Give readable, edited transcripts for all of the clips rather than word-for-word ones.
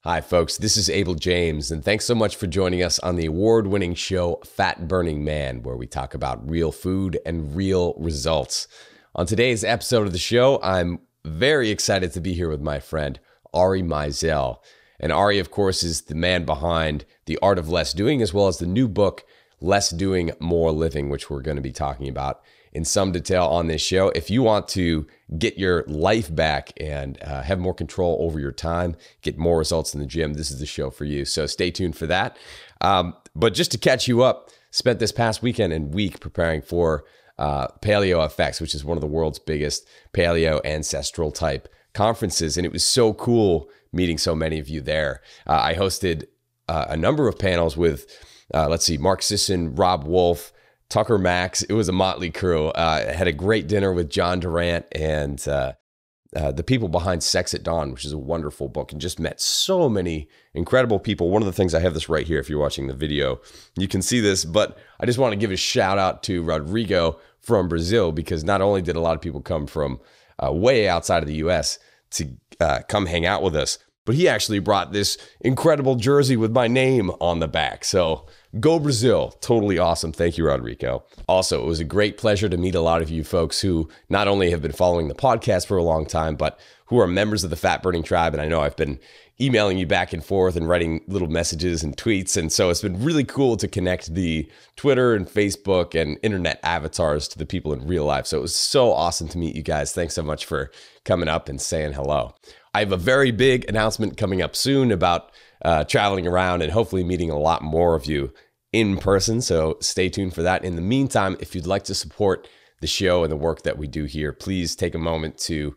Hi, folks. This is Abel James, and thanks so much for joining us on the award-winning show Fat Burning Man, where we talk about real food and real results. On today's episode of the show, I'm very excited to be here with my friend Ari Meisel. And Ari, of course, is the man behind The Art of Less Doing, as well as the new book, Less Doing, More Living, which we're going to be talking about in some detail on this show. If you want to get your life back and have more control over your time, get more results in the gym, this is the show for you. So stay tuned for that. But just to catch you up, spent this past weekend and week preparing for Paleo FX, which is one of the world's biggest paleo ancestral type conferences. And it was so cool meeting so many of you there. I hosted a number of panels with, Mark Sisson, Rob Wolf, Tucker Max. It was a motley crew. I had a great dinner with John Durant and the people behind Sex at Dawn, which is a wonderful book, and just met so many incredible people. One of the things, I have this right here if you're watching the video, you can see this, but I just want to give a shout out to Rodrigo from Brazil, because not only did a lot of people come from way outside of the US to come hang out with us, but he actually brought this incredible jersey with my name on the back. So go Brazil. Totally awesome. Thank you, Rodrigo. Also, it was a great pleasure to meet a lot of you folks who not only have been following the podcast for a long time, but who are members of the Fat Burning Tribe. And I know I've been emailing you back and forth and writing little messages and tweets. And so it's been really cool to connect the Twitter and Facebook and internet avatars to the people in real life. So it was so awesome to meet you guys. Thanks so much for coming up and saying hello. I have a very big announcement coming up soon about traveling around and hopefully meeting a lot more of you in person. So stay tuned for that. In the meantime, if you'd like to support the show and the work that we do here, please take a moment to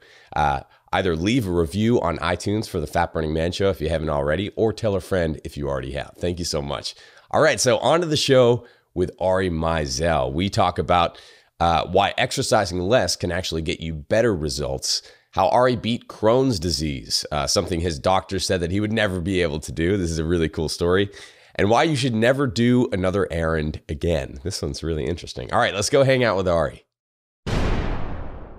either leave a review on iTunes for the Fat Burning Man Show if you haven't already, or tell a friend if you already have. Thank you so much. All right, so on to the show with Ari Meisel. We talk about why exercising less can actually get you better results, how Ari beat Crohn's disease, something his doctor said that he would never be able to do. This is a really cool story. And why you should never do another errand again. This one's really interesting. All right, let's go hang out with Ari.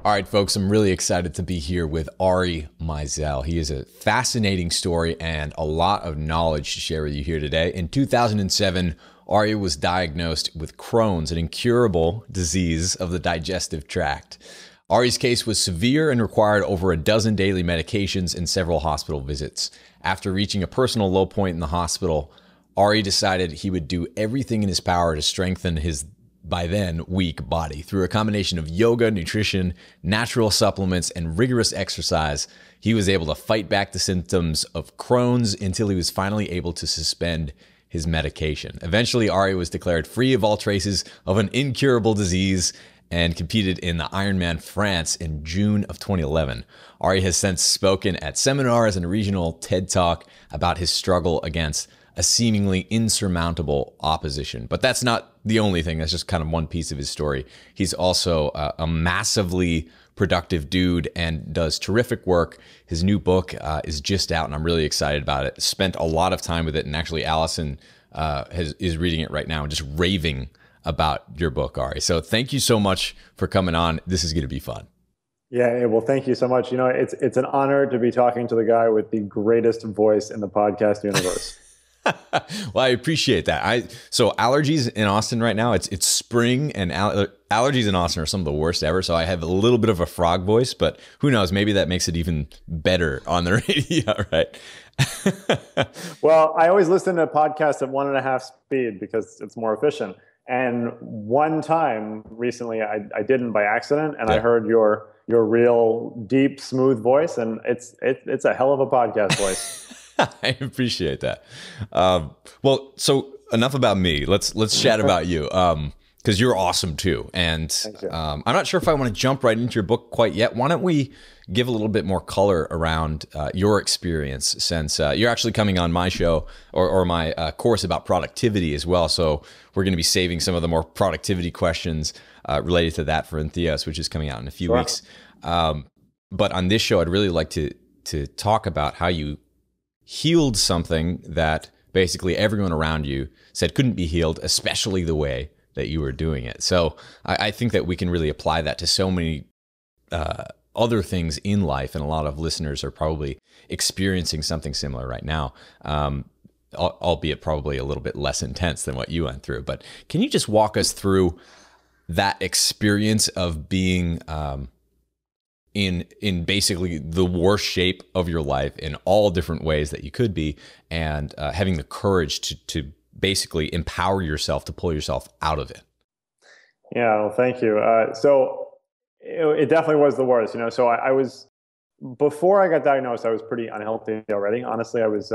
All right, folks, I'm really excited to be here with Ari Meisel. He is a fascinating story and a lot of knowledge to share with you here today. In 2007, Ari was diagnosed with Crohn's, an incurable disease of the digestive tract. Ari's case was severe and required over a dozen daily medications and several hospital visits. After reaching a personal low point in the hospital, Ari decided he would do everything in his power to strengthen his, by then, weak body. Through a combination of yoga, nutrition, natural supplements, and rigorous exercise, he was able to fight back the symptoms of Crohn's until he was finally able to suspend his medication. Eventually, Ari was declared free of all traces of an incurable disease and competed in the Ironman France in June of 2011. Ari has since spoken at seminars and a regional TED Talk about his struggle against a seemingly insurmountable opposition. But that's not the only thing. That's just kind of one piece of his story. He's also a massively productive dude and does terrific work. His new book is just out, and I'm really excited about it. Spent a lot of time with it, and actually Allison is reading it right now and just raving about your book, Ari. So thank you so much for coming on. This is going to be fun. Yeah, well, thank you so much. You know, it's an honor to be talking to the guy with the greatest voice in the podcast universe. Well, I appreciate that. So allergies in Austin right now, it's spring, and allergies in Austin are some of the worst ever. So I have a little bit of a frog voice, but who knows? Maybe that makes it even better on the radio, right? Well, I always listen to podcasts at 1.5 speed because it's more efficient. And one time recently, I didn't by accident, and I heard your real deep, smooth voice, and it's a hell of a podcast voice. I appreciate that. Well, so enough about me. Let's chat about you, because you're awesome too. And I'm not sure if I want to jump right into your book quite yet. Why don't we give a little bit more color around your experience, since you're actually coming on my show or my course about productivity as well. So we're going to be saving some of the more productivity questions related to that for Entheos, which is coming out in a few weeks. But on this show, I'd really like to talk about how you healed something that basically everyone around you said couldn't be healed, especially the way that you were doing it. So I think that we can really apply that to so many other things in life, and a lot of listeners are probably experiencing something similar right now, albeit probably a little bit less intense than what you went through. But can you just walk us through that experience of being in basically the worst shape of your life in all different ways that you could be, and having the courage to basically empower yourself to pull yourself out of it? Yeah, well, thank you. So it definitely was the worst, So I was, before I got diagnosed, I was pretty unhealthy already. Honestly, I was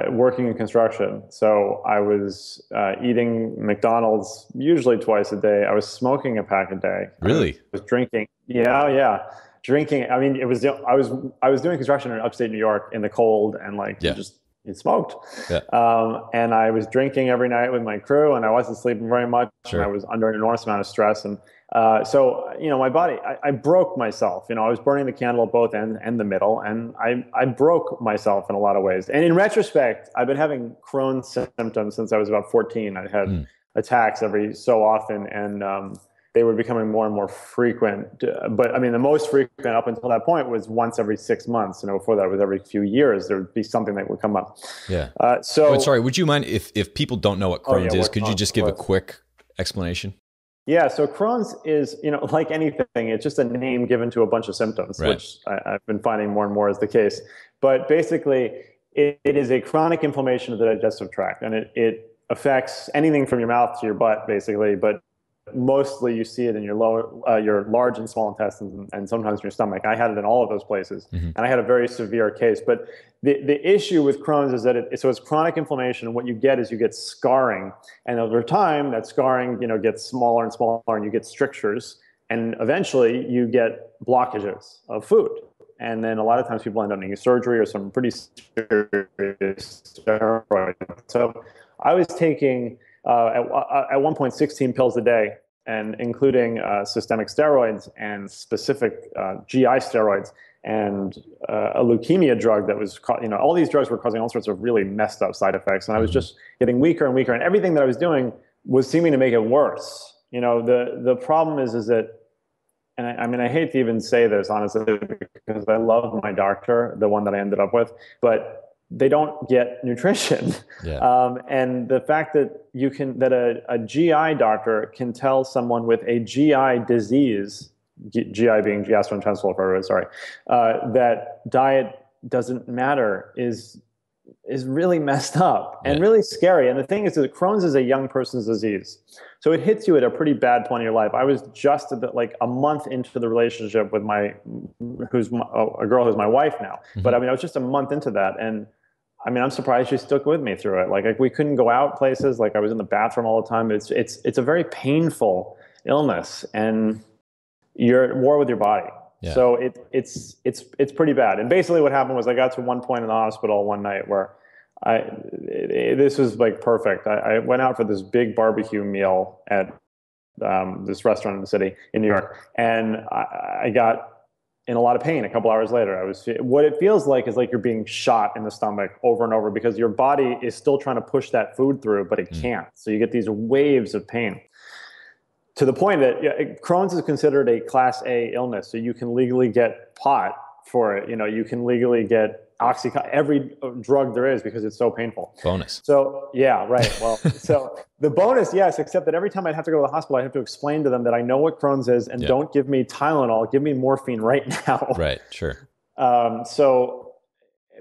working in construction. So I was eating McDonald's usually twice a day. I was smoking a pack a day. Really? I was drinking. Yeah. Drinking. I mean, I was doing construction in upstate New York in the cold, and you smoked. Yeah. And I was drinking every night with my crew, and I wasn't sleeping very much. Sure. And I was under an enormous amount of stress. And so, my body, I broke myself. I was burning the candle at both ends and the middle, and I broke myself in a lot of ways. And in retrospect, I've been having Crohn's symptoms since I was about 14. I had attacks every so often, and they were becoming more and more frequent. But I mean, the most frequent up until that point was once every 6 months. Before that, it was every few years. There would be something that would come up. Yeah. So, sorry, would you mind if people don't know what Crohn's is? Could you just give a quick explanation? Yeah. So Crohn's is, like anything, it's just a name given to a bunch of symptoms, right, which I've been finding more and more is the case. But basically, it is a chronic inflammation of the digestive tract, and it affects anything from your mouth to your butt, basically. But mostly you see it in your your large and small intestines, and sometimes in your stomach. I had it in all of those places, and I had a very severe case. But the issue with Crohn's is that it's chronic inflammation, and what you get is you get scarring, and over time that scarring gets smaller and smaller, and you get strictures, and eventually you get blockages of food. And then a lot of times people end up needing surgery or some pretty serious steroids. So I was taking at one point 16 pills a day, and including systemic steroids and specific GI steroids, and a leukemia drug that was, all these drugs were causing all sorts of really messed up side effects. And I was just getting weaker and weaker, and everything that I was doing was seeming to make it worse. The problem is that, and I hate to even say this honestly, because I love my doctor, the one that I ended up with, but they don't get nutrition. Yeah. And the fact that a GI doctor can tell someone with a GI disease, GI being gastrointestinal fibrosis, sorry, that diet doesn't matter is really messed up and really scary. And the thing is that Crohn's is a young person's disease. So it hits you at a pretty bad point in your life. I was just a month into the relationship with a girl who's my wife now. But I was just a month into that. And I'm surprised she stuck with me through it. Like we couldn't go out places. Like I was in the bathroom all the time. It's a very painful illness, and you're at war with your body. Yeah. So it's pretty bad. And basically what happened was I got to one point in the hospital one night where this was like perfect. I went out for this big barbecue meal at this restaurant in the city in New York, and I got in a lot of pain. A couple hours later, what it feels like is like you're being shot in the stomach over and over, because your body is still trying to push that food through, but it can't. So you get these waves of pain, to the point that Crohn's is considered a Class A illness. So you can legally get pot for it. You can legally get Oxycontin, every drug there is, because it's so painful. Bonus. So yeah, right. Well, so the bonus, yes, except that every time I'd have to go to the hospital, I have to explain to them that I know what Crohn's is, and don't give me Tylenol, give me morphine right now. Right. Sure. So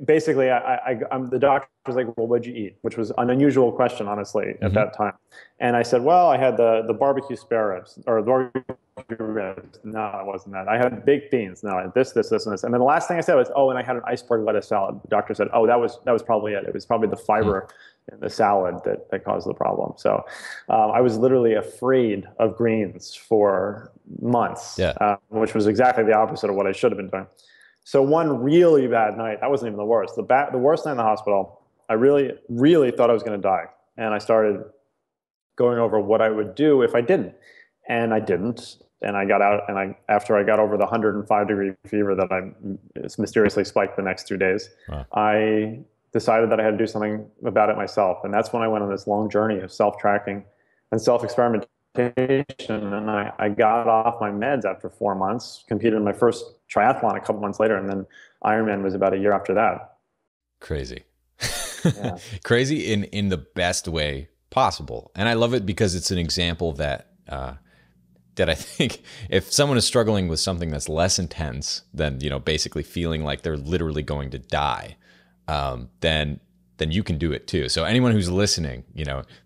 basically, the doctor was like, "Well, what'd you eat?" Which was an unusual question, honestly, at that time. And I said, "Well, I had the barbecue spare ribs, or the barbecue ribs." No, it wasn't that. I had baked beans. No, this, and this. And then the last thing I said was, "Oh, and I had an iceberg lettuce salad." The doctor said, "Oh, that was probably it. It was probably the fiber in the salad that caused the problem." So I was literally afraid of greens for months, which was exactly the opposite of what I should have been doing. So one really bad night, that wasn't even the worst. The worst night in the hospital, I really, really thought I was going to die. And I started going over what I would do if I didn't. And I didn't. And I got out, and after I got over the 105-degree fever that I mysteriously spiked the next 2 days, I decided that I had to do something about it myself. And that's when I went on this long journey of self-tracking and self-experimentation. and I got off my meds after 4 months, competed in my first triathlon a couple months later, and then Ironman was about a year after that. Crazy. Yeah. Crazy in the best way possible. And I love it because it's an example that I think if someone is struggling with something that's less intense than, basically feeling like they're literally going to die, then you can do it too. So anyone who's listening,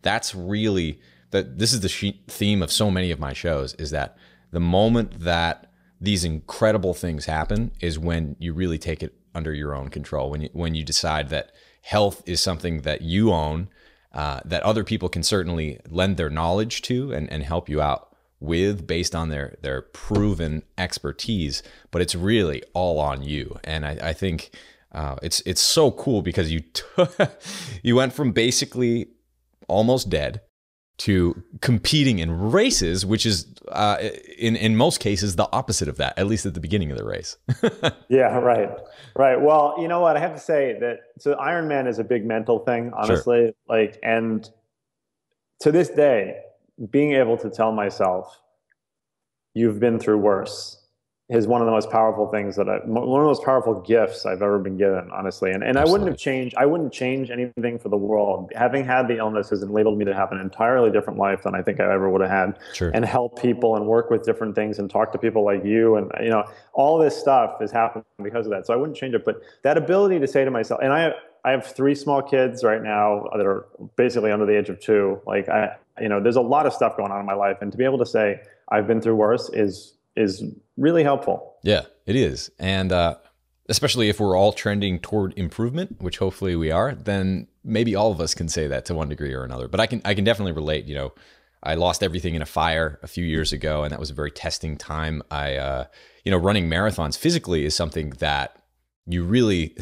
that's really this is the theme of so many of my shows, is that the moment that these incredible things happen is when you really take it under your own control, when you decide that health is something that you own, that other people can certainly lend their knowledge to and help you out with based on their proven expertise, but it's really all on you. And I think it's so cool because you went from basically almost dead to competing in races, which is in most cases the opposite of that, at least at the beginning of the race. Yeah, right. Well, you know what? I have to say that so Ironman is a big mental thing, honestly. Sure. And to this day, being able to tell myself, "You've been through worse," is one of the most powerful things one of the most powerful gifts I've ever been given, honestly. And I wouldn't change anything for the world. Having had the illness has enabled me to have an entirely different life than I think I ever would have had. Sure. And help people and work with different things and talk to people like you. And, all this stuff has happened because of that. So I wouldn't change it. But that ability to say to myself, and I have 3 small kids right now that are basically under the age of 2. There's a lot of stuff going on in my life. And to be able to say, I've been through worse is really helpful. Yeah, it is. And especially if we're all trending toward improvement, which hopefully we are, then maybe all of us can say that to one degree or another. But I can definitely relate. I lost everything in a fire a few years ago, and that was a very testing time. Running marathons physically is something that you really,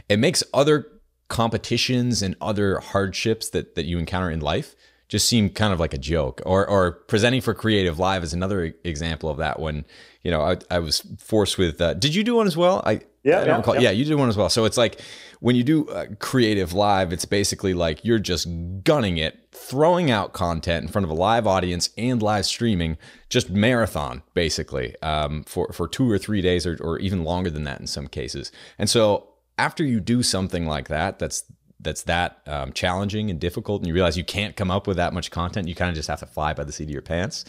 it makes other competitions and other hardships that you encounter in life just seem kind of like a joke. Or presenting for Creative Live is another example of that, when I was forced with did you do one as well? Yeah, you did one as well. So it's like when you do Creative Live, it's basically like you're just gunning it, throwing out content in front of a live audience and live streaming, just marathon basically, for 2 or 3 days or even longer than that in some cases. And so after you do something like that, that's challenging and difficult, and you realize you can't come up with that much content, you kind of just have to fly by the seat of your pants.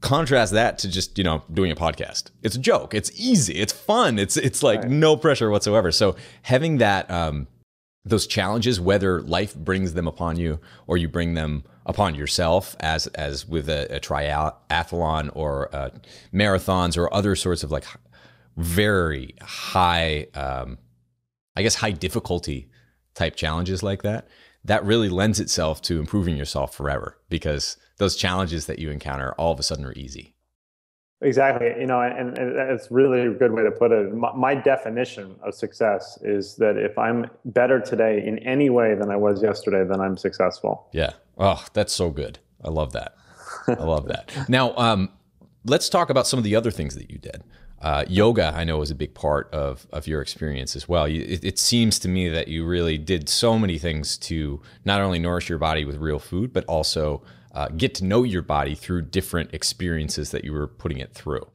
Contrast that to just, doing a podcast. It's a joke. It's easy. It's fun. It's like no pressure whatsoever. So having that, those challenges, whether life brings them upon you or you bring them upon yourself, as with a triathlon or marathons or other sorts of like very high, high difficulty type challenges like that really lends itself to improving yourself forever, because those challenges that you encounter all of a sudden are easy. Exactly. And it's really a good way to put it. My definition of success is that if I'm better today in any way than I was yesterday, then I'm successful. Yeah. Oh, that's so good. I love that. Now, let's talk about some of the other things that you did. Yoga, I know, was a big part of your experience as well. It seems to me that you really did so many things to not only nourish your body with real food, but also get to know your body through different experiences that you were putting it through.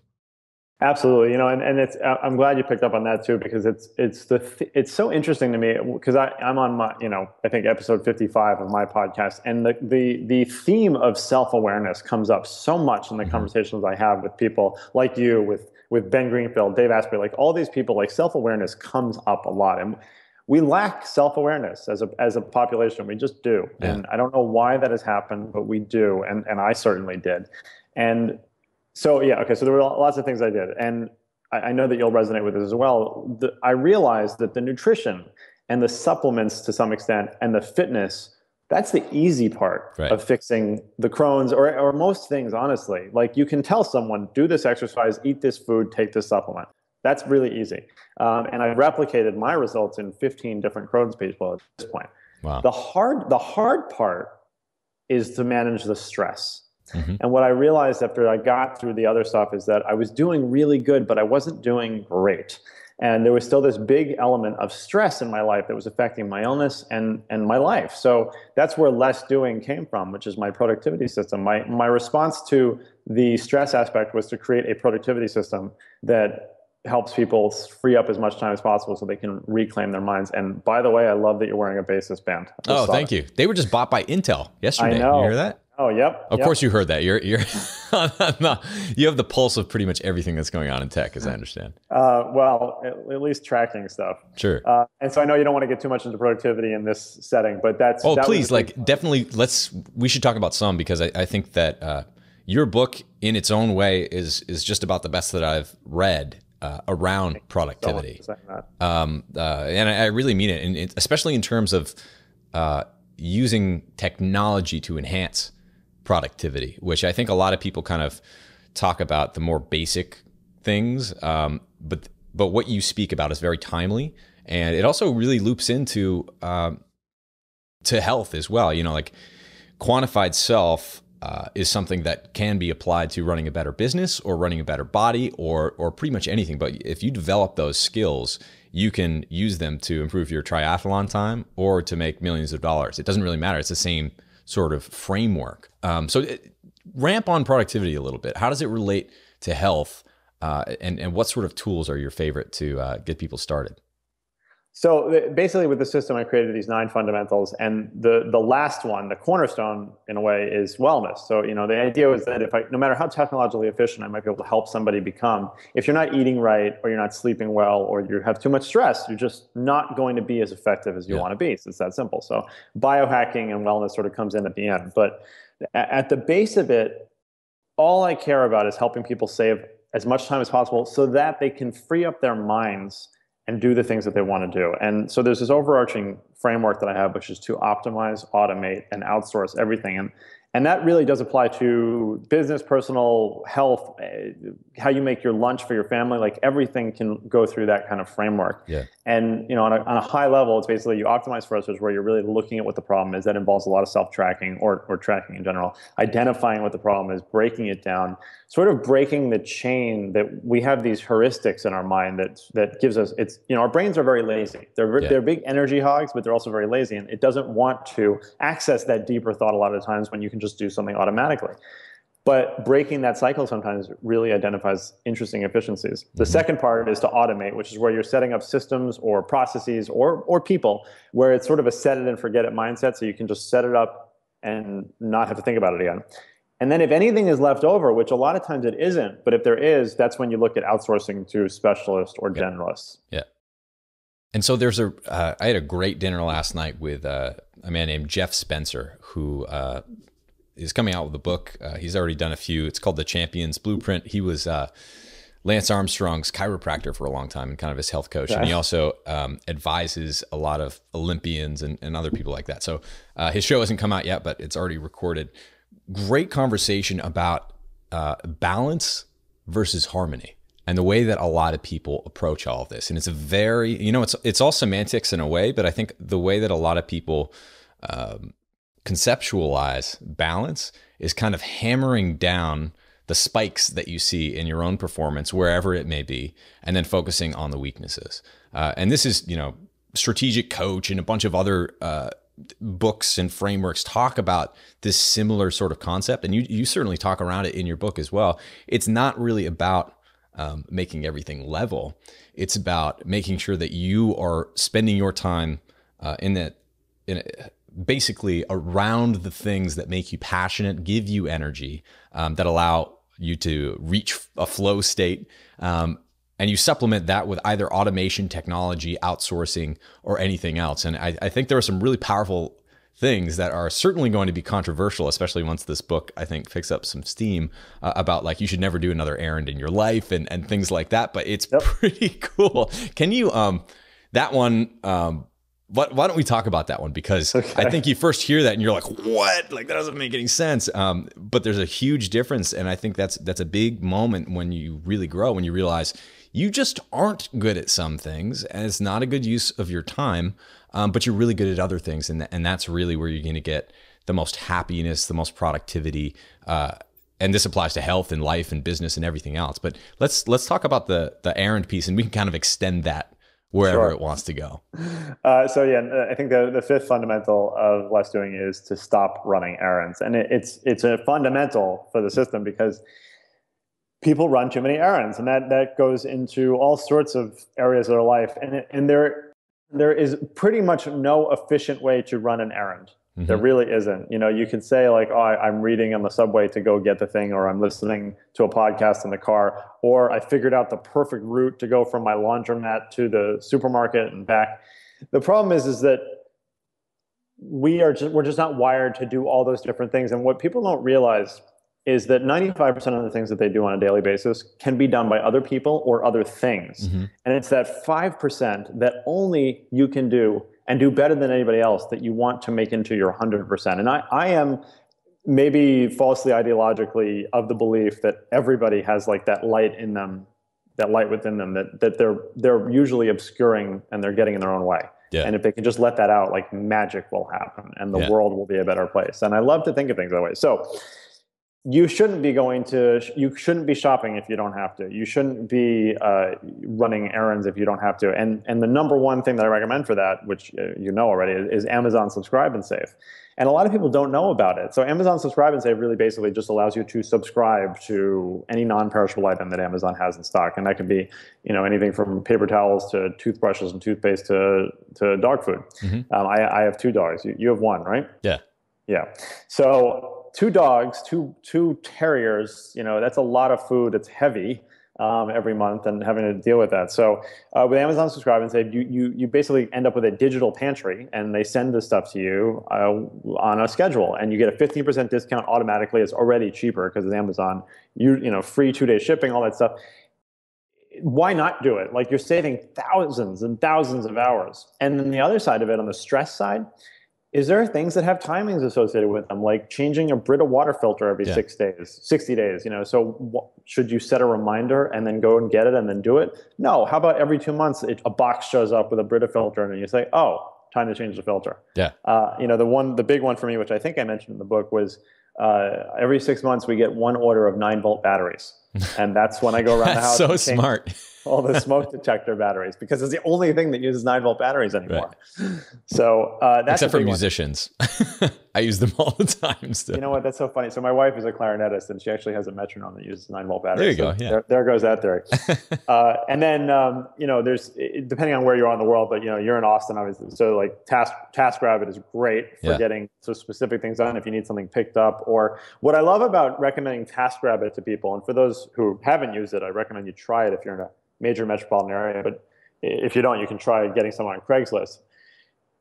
Absolutely. And it's, I'm glad you picked up on that too, because it's so interesting to me, because I'm on my, I think episode 55 of my podcast, and the theme of self-awareness comes up so much in the conversations I have with people like you, with Ben Greenfield, Dave Asprey, like all these people. Like self-awareness comes up a lot, and we lack self-awareness as a population. We just do. Yeah. And I don't know why that has happened, but we do. And I certainly did. And so, so there were lots of things I did. And I know that you'll resonate with this as well. I realized that the nutrition and the supplements to some extent and the fitness, that's the easy part of fixing the Crohn's or most things, honestly. Like you can tell someone, do this exercise, eat this food, take this supplement. That's really easy. And I've replicated my results in 15 different Crohn's people at this point. Wow. The hard part is to manage the stress. Mm-hmm. And what I realized after I got through the other stuff is that I was doing really good, but I wasn't doing great. And there was still this big element of stress in my life that was affecting my illness and my life. So that's where less doing came from, which is my productivity system. My response to the stress aspect was to create a productivity system that helps people free up as much time as possible so they can reclaim their minds. And by the way, I love that you're wearing a Basis band. Oh, thank you. They were just bought by Intel yesterday. I know. You hear that? Oh, yep. Of course you heard that. You're no, you have the pulse of pretty much everything that's going on in tech, as I understand. Well, at least tracking stuff. Sure. And so I know you don't want to get too much into productivity in this setting, but that's... Oh, please, definitely, we should talk about some, because I think that your book in its own way is just about the best that I've read around productivity. And I really mean it, and especially in terms of using technology to enhance productivity, which I think a lot of people kind of talk about the more basic things, but what you speak about is very timely, and it also really loops into to health as well. Like quantified self is something that can be applied to running a better business or running a better body or pretty much anything. But if you develop those skills, you can use them to improve your triathlon time or to make millions of dollars. It doesn't really matter. It's the same sort of framework. Ramp on productivity a little bit. How does it relate to health? And what sort of tools are your favorite to get people started? So basically with the system, I created these 9 fundamentals, and the last one, the cornerstone in a way, is wellness. So, the idea was that no matter how technologically efficient I might be able to help somebody become, if you're not eating right, or you're not sleeping well, or you have too much stress, you're just not going to be as effective as you want to be. So it's that simple. So biohacking and wellness sort of comes in at the end. But at the base of it, all I care about is helping people save as much time as possible so that they can free up their minds and do the things that they want to do. And so there's this overarching framework that I have, which is to optimize, automate, and outsource everything. And that really does apply to business, personal, health, how you make your lunch for your family. Like everything can go through that kind of framework. Yeah. And on a high level, it's basically you optimize for us, where you're really looking at what the problem is. That involves a lot of self-tracking or tracking in general, identifying what the problem is, breaking it down, sort of breaking the chain that we have these heuristics in our mind that gives us, our brains are very lazy. They're big energy hogs, but they're also very lazy. And it doesn't want to access that deeper thought a lot of times when you can just do something automatically. But breaking that cycle sometimes really identifies interesting efficiencies. The second part is to automate, which is where you're setting up systems or processes or people where it's sort of a set it and forget it mindset, so you can just set it up and not have to think about it again. And then if anything is left over, which a lot of times it isn't, but if there is, that's when you look at outsourcing to specialists or generalists. Yeah. And so I had a great dinner last night with a man named Jeff Spencer, who is coming out with a book. He's already done a few. It's called The Champion's Blueprint. He was Lance Armstrong's chiropractor for a long time and kind of his health coach. And he also advises a lot of Olympians and other people like that. So his show hasn't come out yet, but it's already recorded. Great conversation about balance versus harmony and the way that a lot of people approach all of this. And it's a very, it's all semantics in a way, but I think the way that a lot of people conceptualize balance is kind of hammering down the spikes that you see in your own performance, wherever it may be, and then focusing on the weaknesses. And this is, Strategic Coach and a bunch of other books and frameworks talk about this similar sort of concept. And you certainly talk around it in your book as well. It's not really about making everything level. It's about making sure that you are spending your time basically around the things that make you passionate, give you energy, that allow you to reach a flow state. And you supplement that with either automation, technology, outsourcing, or anything else. And I think there are some really powerful things that are certainly going to be controversial, especially once this book, I think, picks up some steam about like you should never do another errand in your life and things like that. But it's pretty cool. Can you, that one, why don't we talk about that one? Because I think you first hear that and you're like, what? Like that doesn't make any sense. But there's a huge difference. And I think that's a big moment when you really grow, when you realize you just aren't good at some things and it's not a good use of your time, but you're really good at other things. And that's really where you're going to get the most happiness, the most productivity, and this applies to health and life and business and everything else. But let's talk about the errand piece, and we can kind of extend that wherever it wants to go. So yeah, I think the fifth fundamental of less doing is to stop running errands. And it's a fundamental for the system because people run too many errands, and that goes into all sorts of areas of their life. And there is pretty much no efficient way to run an errand. Mm-hmm. There really isn't. You could say like, oh, I'm reading on the subway to go get the thing, or I'm listening to a podcast in the car, or I figured out the perfect route to go from my laundromat to the supermarket and back. The problem is that we're just not wired to do all those different things. And what people don't realize is that 95% of the things that they do on a daily basis can be done by other people or other things. Mm-hmm. And it's that 5% that only you can do and do better than anybody else that you want to make into your 100%. And I am maybe falsely ideologically of the belief that everybody has like that light in them, that light within them that they're usually obscuring and they're getting in their own way. Yeah. And if they can just let that out, like magic will happen and the world will be a better place. And I love to think of things that way. So you shouldn't be shopping if you don't have to. You shouldn't be running errands if you don't have to. And the number one thing that I recommend for that, which you know already, is Amazon Subscribe and Save. And a lot of people don't know about it. So Amazon Subscribe and Save really basically just allows you to subscribe to any non-perishable item that Amazon has in stock. And that could be, anything from paper towels to toothbrushes and toothpaste to dog food. Mm-hmm. I have 2 dogs. You have 1, right? Yeah. Yeah. So 2 dogs, two terriers, that's a lot of food. It's heavy every month and having to deal with that. So with Amazon Subscribe and Save, you basically end up with a digital pantry, and they send this stuff to you on a schedule, and you get a 15% discount automatically. It's already cheaper because it's Amazon. Free 2-day shipping, all that stuff. Why not do it? Like, you're saving thousands and thousands of hours. And then the other side of it, on the stress side, is there things that have timings associated with them, like changing a Brita water filter every 60 days, so should you set a reminder and then go and get it and then do it? No. How about every 2 months, a box shows up with a Brita filter and you say, oh, time to change the filter. Yeah. The big one for me, which I think I mentioned in the book, was every 6 months we get 1 order of 9-volt batteries. And that's when I go around the house. So smart. All the smoke detector batteries, because it's the only thing that uses 9-volt batteries anymore. Right. So that's except for musicians. I use them all the time still. You know what? That's so funny. So my wife is a clarinetist, and she actually has a metronome that uses 9-volt batteries. There you go. Yeah. There goes that theory. And then there's, depending on where you are in the world, but you're in Austin, obviously. So like TaskRabbit is great for getting so specific things done if you need something picked up. Or what I love about recommending TaskRabbit to people, and for those who haven't used it, I recommend you try it if you're in a major metropolitan area, but if you don't, you can try getting someone on Craigslist.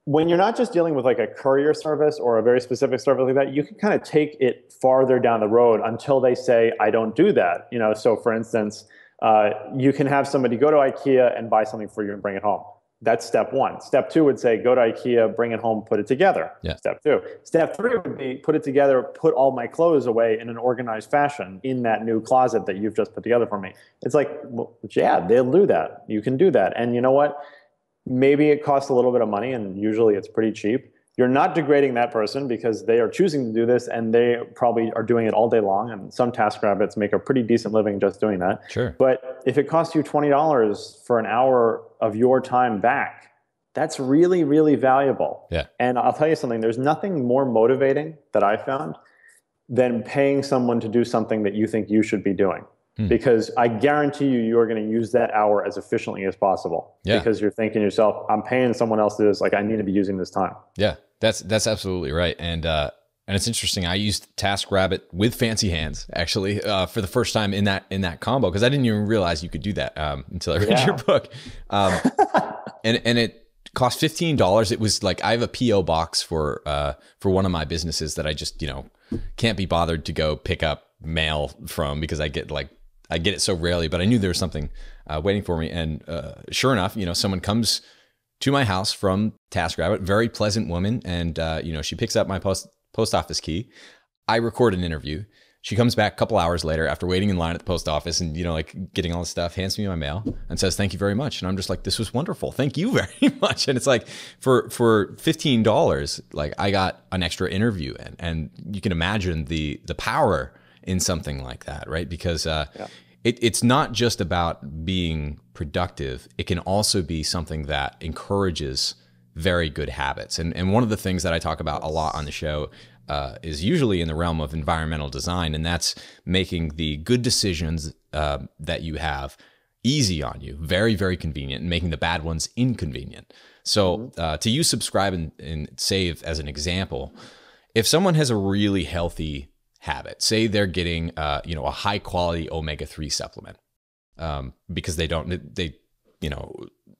When you're not just dealing with like a courier service or a very specific service like that, you can kind of take it farther down the road until they say, I don't do that. So for instance, you can have somebody go to IKEA and buy something for you and bring it home. That's step 1. Step 2 would say, go to IKEA, bring it home, put it together. Yeah. Step 2. Step 3 would be, put it together, put all my clothes away in an organized fashion in that new closet that you've just put together for me. It's like, well, yeah, they'll do that. You can do that. And you know what? Maybe it costs a little bit of money, and usually it's pretty cheap. You're not degrading that person because they are choosing to do this, and they probably are doing it all day long. And some TaskRabbits make a pretty decent living just doing that. Sure. But if it costs you $20 for an hour of your time back, that's really, really valuable. Yeah. And I'll tell you something, there's nothing more motivating that I found than paying someone to do something that you think you should be doing. Because I guarantee you're going to use that hour as efficiently as possible. Yeah. Because you're thinking to yourself, I'm paying someone else to do this, like I need to be using this time. Yeah, that's absolutely right. And it's interesting. I used TaskRabbit with Fancy Hands actually for the first time in that combo, because I didn't even realize you could do that until I read your book. And it cost $15. It was like, I have a PO box for one of my businesses that I just can't be bothered to go pick up mail from, because I get it so rarely, but I knew there was something waiting for me. And sure enough, someone comes to my house from TaskRabbit, very pleasant woman. And, she picks up my post office key. I record an interview. She comes back a couple hours later after waiting in line at the post office and, getting all this stuff, hands me my mail and says, thank you very much. And I'm just like, this was wonderful. Thank you very much. And it's like, for $15, like I got an extra interview, and you can imagine the power in something like that, right? Because it's not just about being productive. It can also be something that encourages very good habits. And one of the things that I talk about a lot on the show is usually in the realm of environmental design, and that's making the good decisions that you have easy on you, very, very convenient, and making the bad ones inconvenient. So to use subscribe and save as an example, if someone has a really healthy habit, say they're getting a high quality omega-3 supplement because they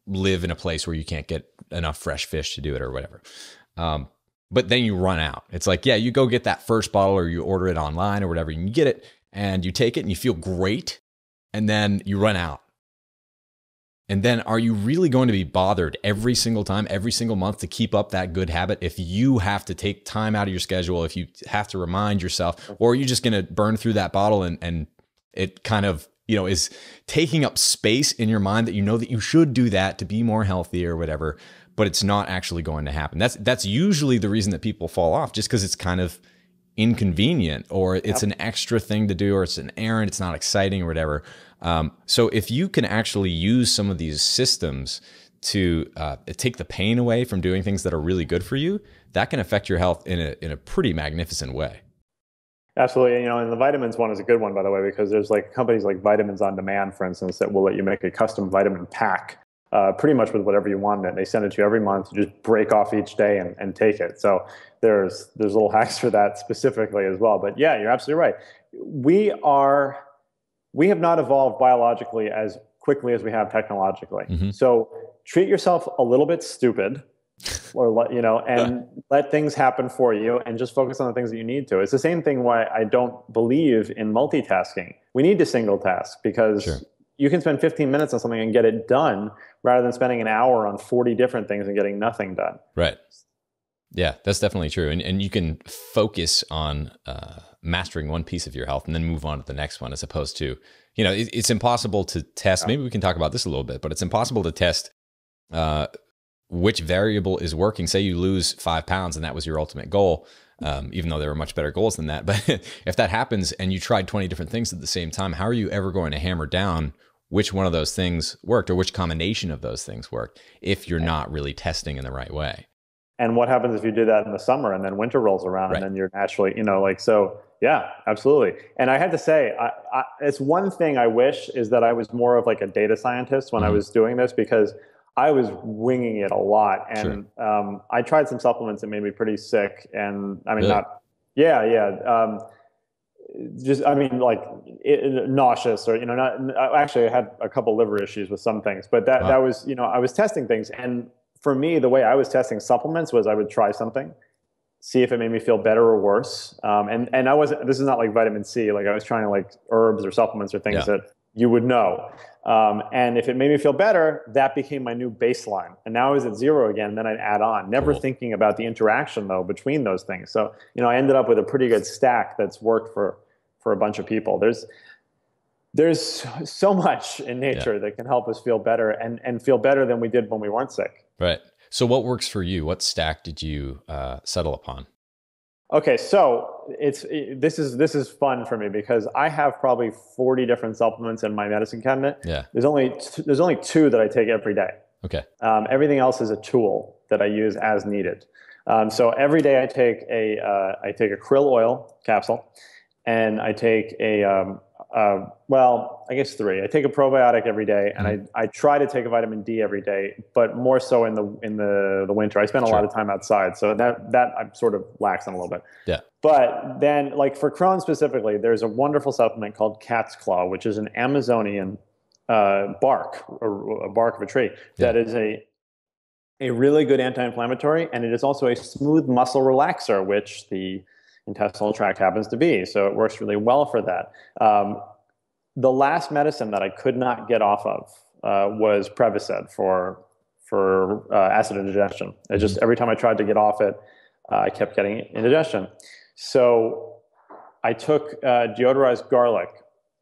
live in a place where you can't get enough fresh fish to do it or whatever. But then you run out. It's like, yeah, you go get that first bottle or you order it online or whatever, and you get it and you take it and you feel great, and then you run out. And then are you really going to be bothered every single time, every single month to keep up that good habit if you have to take time out of your schedule, if you have to remind yourself, or are you just going to burn through that bottle and it kind of, is taking up space in your mind that you know that you should do that to be more healthy or whatever, but it's not actually going to happen. That's usually the reason that people fall off, just because it's kind of inconvenient, or it's an extra thing to do, or it's an errand, it's not exciting or whatever. So if you can actually use some of these systems to take the pain away from doing things that are really good for you, that can affect your health in a pretty magnificent way. Absolutely. And the vitamins one is a good one, by the way, because there's like companies like Vitamins on Demand, for instance, that will let you make a custom vitamin pack pretty much with whatever you want. And they send it to you every month. You just break off each day and take it. So there's little hacks for that specifically as well. But yeah, you're absolutely right. We have not evolved biologically as quickly as we have technologically. Mm-hmm. So treat yourself a little bit stupid, or and let things happen for you, and just focus on the things that you need to. It's the same thing why I don't believe in multitasking. We need to single task, because you can spend 15 minutes on something and get it done, rather than spending an hour on 40 different things and getting nothing done. Right. Yeah, that's definitely true. And you can focus on mastering one piece of your health and then move on to the next one, as opposed to, it's impossible to test. Maybe we can talk about this a little bit, but it's impossible to test which variable is working. Say you lose 5 pounds and that was your ultimate goal, even though there were much better goals than that. But if that happens and you tried 20 different things at the same time, how are you ever going to hammer down which one of those things worked, or which combination of those things worked, if you're not really testing in the right way? And what happens if you do that in the summer and then winter rolls around, and then you're naturally, so yeah, absolutely. And I had to say, it's one thing I wish is that I was more of like a data scientist when I was doing this, because I was winging it a lot. And I tried some supplements that made me pretty sick. And I mean, nauseous, or, actually I had a couple liver issues with some things, but that was, I was testing things. And for me, the way I was testing supplements was I would try something, see if it made me feel better or worse. And this is not like vitamin C. Like, I was trying like herbs or supplements or things that you would know. And if it made me feel better, that became my new baseline. And now I was at 0 again, then I'd add on, never thinking about the interaction though between those things. So, I ended up with a pretty good stack that's worked for a bunch of people. There's so much in nature that can help us feel better, and feel better than we did when we weren't sick. Right. So what works for you? What stack did you settle upon? Okay, so this is fun for me, because I have probably 40 different supplements in my medicine cabinet. Yeah. There's only 2 that I take every day. Okay. Everything else is a tool that I use as needed. So every day I take a krill oil capsule, and I take I guess 3. I take a probiotic every day, and I try to take a vitamin D every day, but more so in the winter. I spend a lot of time outside, so that I'm sort of lax on a little bit. Yeah. But then, like for Crohn's specifically, there's a wonderful supplement called cat's claw, which is an Amazonian bark, or a bark of a tree, that is a really good anti-inflammatory, and it is also a smooth muscle relaxer, which the intestinal tract happens to be. So it works really well for that. The last medicine that I could not get off of was Prevacid for acid indigestion. It just, every time I tried to get off it, I kept getting indigestion. So I took deodorized garlic,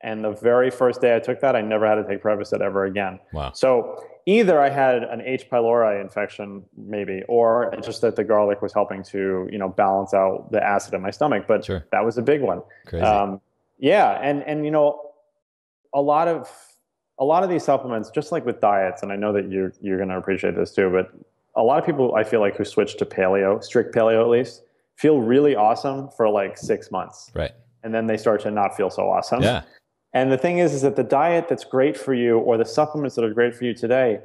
and the very first day I took that, I never had to take Prevacid ever again. Wow. So either I had an H. pylori infection, maybe, or just that the garlic was helping to, balance out the acid in my stomach. But that was a big one. Crazy. Yeah, and a lot of these supplements, just like with diets, and I know that you're going to appreciate this too, but a lot of people I feel like who switch to paleo, strict paleo at least, feel really awesome for like 6 months. Right. And then they start to not feel so awesome. Yeah. And the thing is that the diet that's great for you or the supplements that are great for you today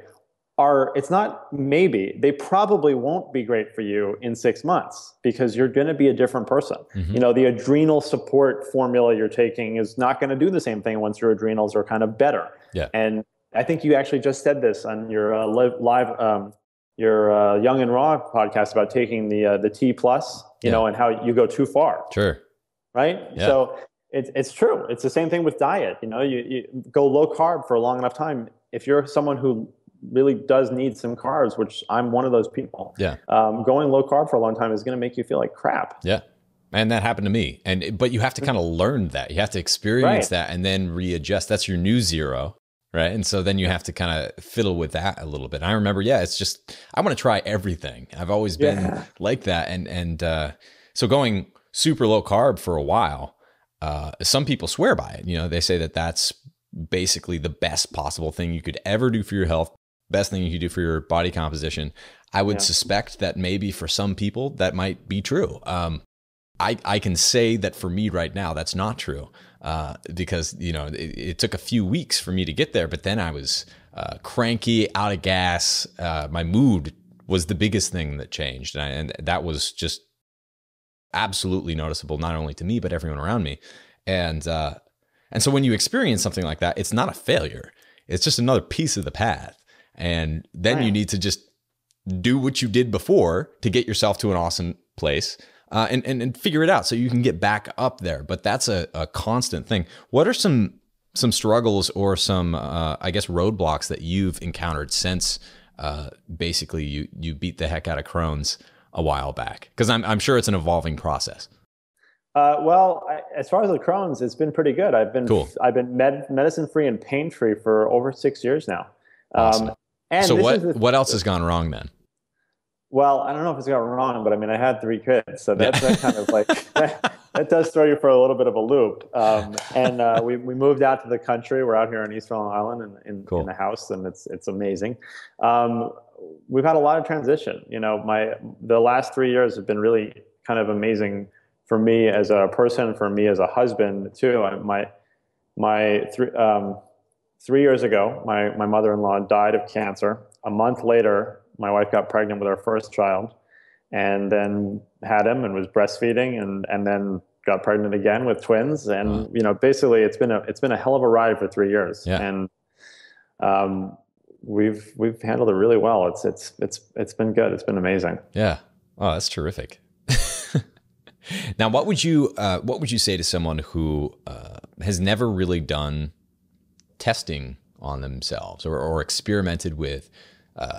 it's not maybe, they probably won't be great for you in 6 months because you're going to be a different person. Mm-hmm. The adrenal support formula you're taking is not going to do the same thing once your adrenals are kind of better. Yeah. And I think you actually just said this on your your Young and Raw podcast about taking the T plus, and how you go too far. Sure. Right. Yeah. So it's true. It's the same thing with diet. You go low carb for a long enough time. If you're someone who really does need some carbs, which I'm one of those people. Yeah. Going low carb for a long time is going to make you feel like crap. Yeah. And that happened to me. But you have to kind of learn that. You have to experience that and then readjust. That's your new zero. Right. And so then you have to kind of fiddle with that a little bit. I remember, it's just, I want to try everything. I've always been like that. And so going super low carb for a while, some people swear by it. They say that that's basically the best possible thing you could ever do for your health. Best thing you could do for your body composition. I would suspect that maybe for some people that might be true. I can say that for me right now, that's not true because, it took a few weeks for me to get there, but then I was cranky, out of gas. My mood was the biggest thing that changed. And that was just absolutely noticeable, not only to me, but everyone around me. And so when you experience something like that, it's not a failure. It's just another piece of the path. And then you need to just do what you did before to get yourself to an awesome place and figure it out so you can get back up there. But that's a constant thing. What are some struggles or some, roadblocks that you've encountered since basically you beat the heck out of Crohn's a while back? Because I'm sure it's an evolving process. As far as the Crohn's, it's been pretty good. I've been medicine free and pain free for over 6 years now. Awesome. And so what else has gone wrong then? Well, I don't know if it's gone wrong, but I had 3 kids, so that kind of like that does throw you for a little bit of a loop. We moved out to the country. We're out here in East Long Island in the house, and it's amazing. We've had a lot of transition. The last 3 years have been really kind of amazing for me as a person, for me as a husband too. 3 years ago, my mother-in-law died of cancer. A month later, my wife got pregnant with our first child, and then had him and was breastfeeding, and then got pregnant again with twins. And basically, it's been a hell of a ride for 3 years. Yeah. And we've handled it really well. It's been good. It's been amazing. Yeah. Oh, that's terrific. Now, what would you say to someone who has never really done testing on themselves or experimented with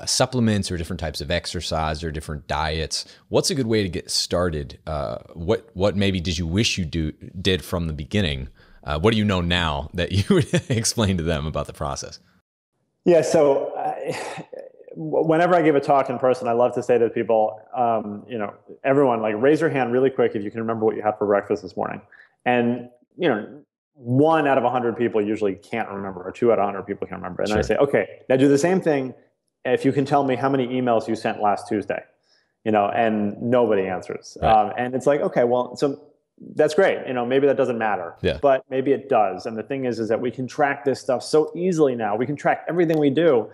supplements or different types of exercise or different diets? What's a good way to get started? What maybe did you wish you did from the beginning? What do you know now that you would explain to them about the process? Yeah. So whenever I give a talk in person, I love to say to people, everyone, like, raise your hand really quick if you can remember what you had for breakfast this morning. And, 1 out of 100 people usually can't remember, or 2 out of 100 people can remember. And I say, okay, now do the same thing if you can tell me how many emails you sent last Tuesday, and nobody answers. Right. And it's like, okay, well, so that's great. Maybe that doesn't matter, but maybe it does. And the thing is that we can track this stuff so easily now. We can track everything we do.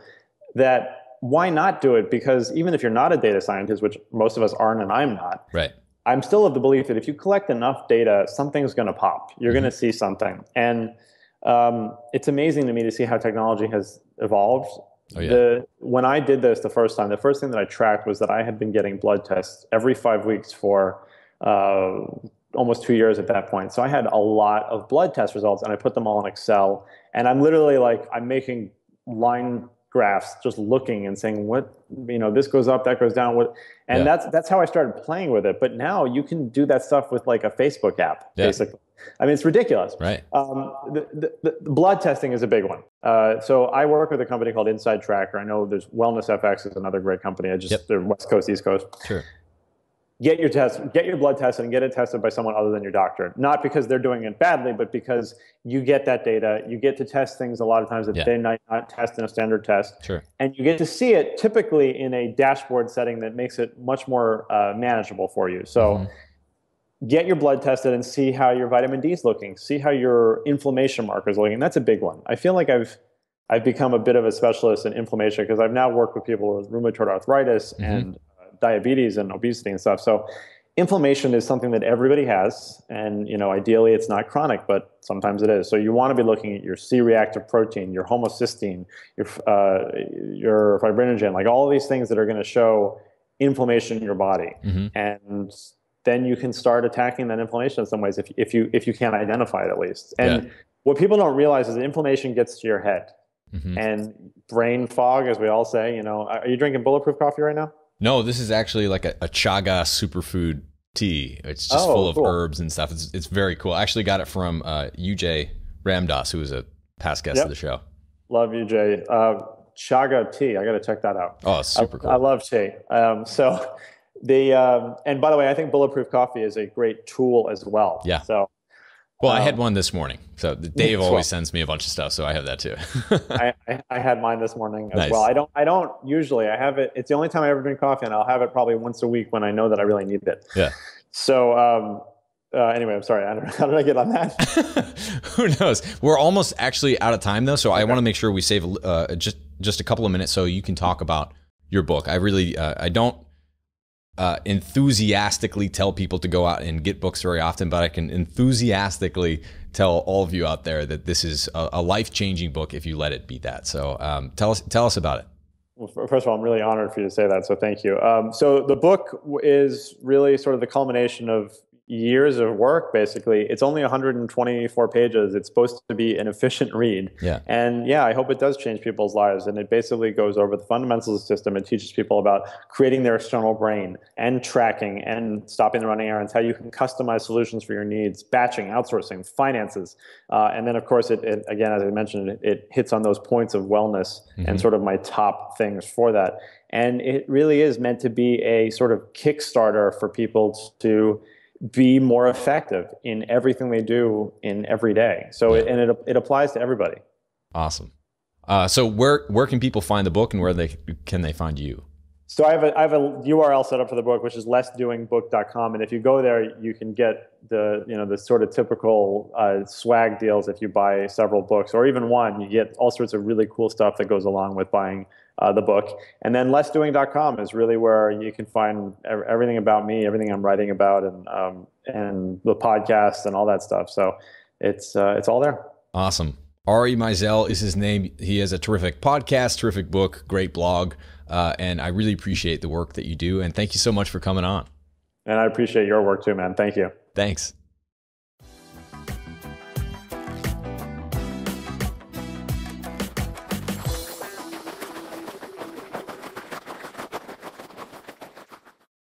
That why not do it? Because even if you're not a data scientist, which most of us aren't, and I'm not, right, I'm still of the belief that if you collect enough data, something's going to pop. You're going to see something. And it's amazing to me to see how technology has evolved. Oh, yeah. When I did this the first time, the first thing that I tracked was that I had been getting blood tests every 5 weeks for almost 2 years at that point. So I had a lot of blood test results, and I put them all in Excel. And I'm literally I'm making line graphs, just looking and saying, this goes up, that goes down. And that's how I started playing with it. But now you can do that stuff with like a Facebook app, basically. I mean, it's ridiculous. Right. The blood testing is a big one. So I work with a company called Inside Tracker. I know there's Wellness FX is another great company. They're West Coast, East Coast. Sure. get your blood tested and get it tested by someone other than your doctor. Not because they're doing it badly, but because you get that data. You get to test things a lot of times that they might not test in a standard test. Sure. And you get to see it typically in a dashboard setting that makes it much more manageable for you. So get your blood tested and see how your vitamin D is looking. See how your inflammation markers are looking. That's a big one. I feel like I've become a bit of a specialist in inflammation because I've now worked with people with rheumatoid arthritis and diabetes and obesity and stuff. So inflammation is something that everybody has. And, ideally it's not chronic, but sometimes it is. So you want to be looking at your C-reactive protein, your homocysteine, your fibrinogen, like all of these things that are going to show inflammation in your body. And then you can start attacking that inflammation in some ways if you can't identify it at least. And what people don't realize is that inflammation gets to your head. And brain fog, as we all say, are you drinking bulletproof coffee right now? No, this is actually like a chaga superfood tea. It's just full of herbs and stuff. It's very cool. I actually got it from UJ Ramdas, who was a past guest of the show. Love UJ. Chaga tea. I got to check that out. Oh, it's super cool. I love tea. And by the way, I think bulletproof coffee is a great tool as well. Yeah. So. Well, I had one this morning. So Dave always sends me a bunch of stuff, so I have that too. I had mine this morning as well. I don't usually. I have it. It's the only time I ever drink coffee, and I'll have it probably once a week when I know that I really need it. Yeah. So anyway, I'm sorry. How did I get on that? Who knows? We're almost actually out of time though, so I want to make sure we save just a couple of minutes so you can talk about your book. I really I don't enthusiastically tell people to go out and get books very often, but I can enthusiastically tell all of you out there that this is a life-changing book if you let it be that. So tell us about it. Well, first of all, I'm really honored for you to say that, so thank you. So the book is really sort of the culmination of years of work, basically. It's only 124 pages. It's supposed to be an efficient read. Yeah. And I hope it does change people's lives. And it basically goes over the fundamentals of the system. It teaches people about creating their external brain and tracking and stopping the running errands, how you can customize solutions for your needs, batching, outsourcing, finances. And then, of course, it again, as I mentioned, it hits on those points of wellness and sort of my top things for that. And it really is meant to be a sort of Kickstarter for people to be more effective in everything they do in every day. So it applies to everybody. Awesome. So where can people find the book, and where can they find you? So I have a URL set up for the book, which is lessdoingbook.com. And if you go there, you can get the sort of typical swag deals if you buy several books, or even one. You get all sorts of really cool stuff that goes along with buying the book. And then lessdoing.com is really where you can find everything about me, everything I'm writing about, and the podcast and all that stuff. So it's all there. Awesome. Ari Meisel is his name. He has a terrific podcast, terrific book, great blog. And I really appreciate the work that you do. And thank you so much for coming on. And I appreciate your work too, man. Thank you. Thanks.